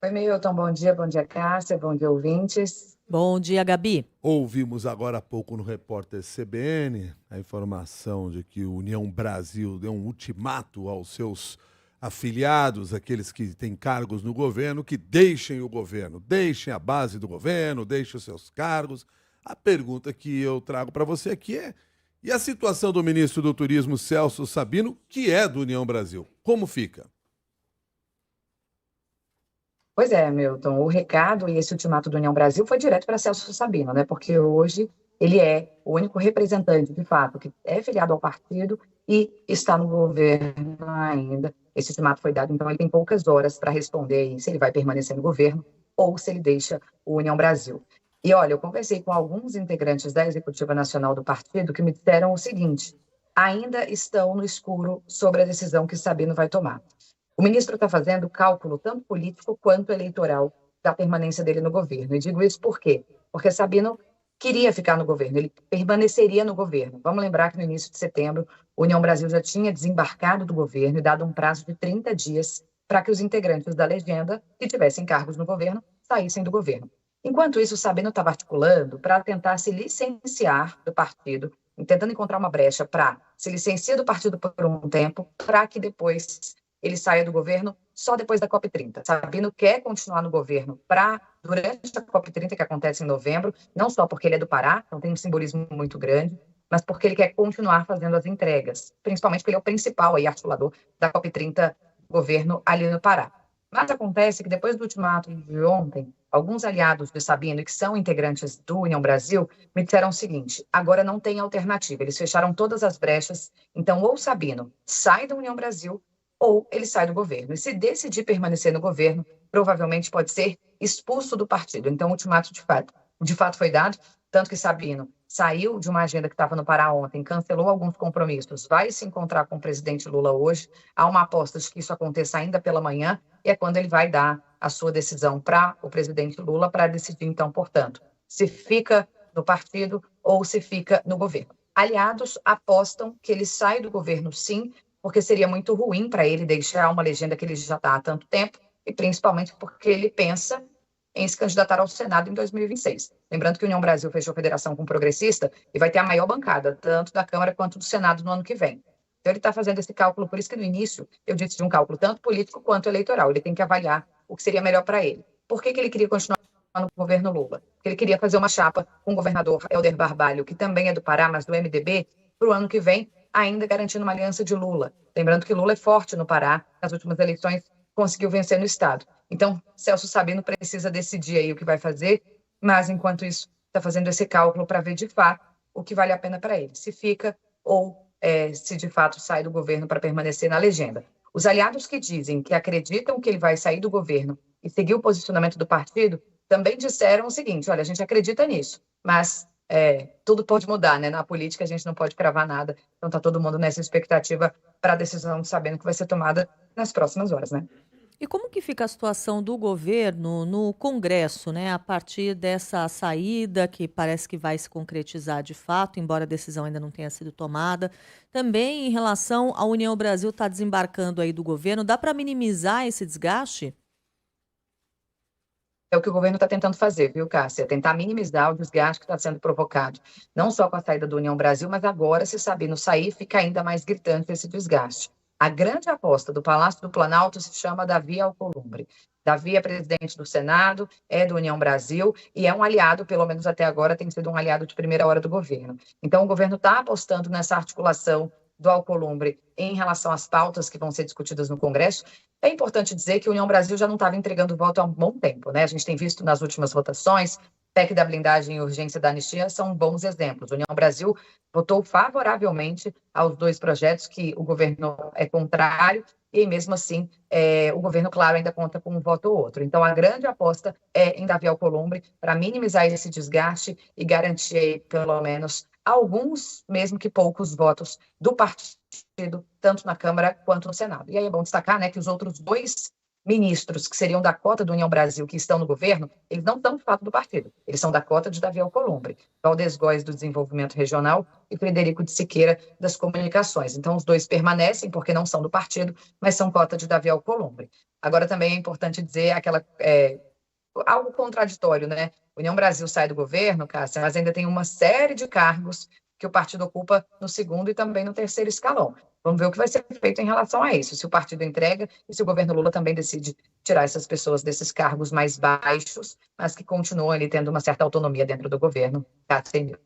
Oi, Milton, bom dia, Cássia, bom dia, ouvintes. Bom dia, Gabi. Ouvimos agora há pouco no repórter CBN a informação de que o União Brasil deu um ultimato aos seus afiliados, aqueles que têm cargos no governo, que deixem o governo, deixem a base do governo, deixem os seus cargos. A pergunta que eu trago para você aqui é: e a situação do ministro do Turismo, Celso Sabino, que é do União Brasil? Como fica? Pois é, Milton, o recado e esse ultimato do União Brasil foi direto para Celso Sabino, né? Porque hoje ele é o único representante, de fato, que é filiado ao partido e está no governo ainda. Esse ultimato foi dado, então ele tem poucas horas para responder aí se ele vai permanecer no governo ou se ele deixa o União Brasil. E olha, eu conversei com alguns integrantes da Executiva Nacional do partido que me disseram o seguinte: ainda estão no escuro sobre a decisão que Sabino vai tomar. O ministro está fazendo cálculo tanto político quanto eleitoral da permanência dele no governo. E digo isso por quê? Porque Sabino queria ficar no governo, ele permaneceria no governo. Vamos lembrar que no início de setembro, a União Brasil já tinha desembarcado do governo e dado um prazo de 30 dias para que os integrantes da legenda que tivessem cargos no governo saíssem do governo. Enquanto isso, Sabino estava articulando para tentar se licenciar do partido, tentando encontrar uma brecha para se licenciar do partido por um tempo, para que depois ele saia do governo só depois da COP30. Sabino quer continuar no governo durante a COP30, que acontece em novembro, não só porque ele é do Pará, então tem um simbolismo muito grande, mas porque ele quer continuar fazendo as entregas, principalmente porque ele é o principal aí, articulador da COP30 governo ali no Pará. Mas acontece que depois do ultimato de ontem, alguns aliados de Sabino, que são integrantes do União Brasil, me disseram o seguinte: agora não tem alternativa, eles fecharam todas as brechas, então ou Sabino sai da União Brasil ou ele sai do governo. E se decidir permanecer no governo, provavelmente pode ser expulso do partido. Então, o ultimato de fato foi dado, tanto que Sabino saiu de uma agenda que estava no Pará ontem, cancelou alguns compromissos, vai se encontrar com o presidente Lula hoje. Há uma aposta de que isso aconteça ainda pela manhã, e é quando ele vai dar a sua decisão para o presidente Lula, para decidir, então, portanto, se fica no partido ou se fica no governo. Aliados apostam que ele sai do governo, sim, porque seria muito ruim para ele deixar uma legenda que ele já está há tanto tempo, e principalmente porque ele pensa em se candidatar ao Senado em 2026. Lembrando que a União Brasil fechou federação com o progressista e vai ter a maior bancada, tanto da Câmara quanto do Senado no ano que vem. Então ele está fazendo esse cálculo, por isso que no início eu disse de um cálculo tanto político quanto eleitoral. Ele tem que avaliar o que seria melhor para ele. Por que ele queria continuar no governo Lula? Porque ele queria fazer uma chapa com o governador Helder Barbalho, que também é do Pará, mas do MDB, para o ano que vem, ainda garantindo uma aliança de Lula. Lembrando que Lula é forte no Pará, nas últimas eleições conseguiu vencer no estado. Então, Celso Sabino precisa decidir aí o que vai fazer, mas enquanto isso está fazendo esse cálculo para ver de fato o que vale a pena para ele, se fica ou se de fato sai do governo para permanecer na legenda. Os aliados que dizem que acreditam que ele vai sair do governo e seguir o posicionamento do partido também disseram o seguinte: olha, a gente acredita nisso, mas tudo pode mudar, né? Na política a gente não pode cravar nada, então está todo mundo nessa expectativa para a decisão, sabendo que vai ser tomada nas próximas horas, né? E como que fica a situação do governo no Congresso, né, a partir dessa saída que parece que vai se concretizar de fato, embora a decisão ainda não tenha sido tomada? Também em relação à União Brasil estar desembarcando aí do governo, dá para minimizar esse desgaste? É o que o governo está tentando fazer, viu, Cássia? Tentar minimizar o desgaste que está sendo provocado, não só com a saída do União Brasil, mas agora, se Sabino sair, fica ainda mais gritante esse desgaste. A grande aposta do Palácio do Planalto se chama Davi Alcolumbre. Davi é presidente do Senado, é do União Brasil e é um aliado, pelo menos até agora, tem sido um aliado de primeira hora do governo. Então, o governo está apostando nessa articulação do Alcolumbre em relação às pautas que vão ser discutidas no Congresso. É importante dizer que a União Brasil já não estava entregando voto há um bom tempo, né? A gente tem visto nas últimas votações, PEC da blindagem e urgência da anistia são bons exemplos. A União Brasil votou favoravelmente aos dois projetos que o governo é contrário e, mesmo assim, o governo, claro, ainda conta com um voto ou outro. Então, a grande aposta é em Davi Alcolumbre para minimizar esse desgaste e garantir, pelo menos, alguns, mesmo que poucos, votos do partido, tanto na Câmara quanto no Senado. E aí é bom destacar, né, que os outros dois ministros que seriam da cota do União Brasil, que estão no governo, eles não estão de fato do partido, eles são da cota de Davi Alcolumbre, Valdez Góes do Desenvolvimento Regional e Frederico de Siqueira das Comunicações. Então, os dois permanecem porque não são do partido, mas são cota de Davi Alcolumbre. Agora, também é importante dizer algo contraditório, né? União Brasil sai do governo, Cássia, mas ainda tem uma série de cargos que o partido ocupa no segundo e também no terceiro escalão. Vamos ver o que vai ser feito em relação a isso, se o partido entrega e se o governo Lula também decide tirar essas pessoas desses cargos mais baixos, mas que continuam ali tendo uma certa autonomia dentro do governo. Cássia.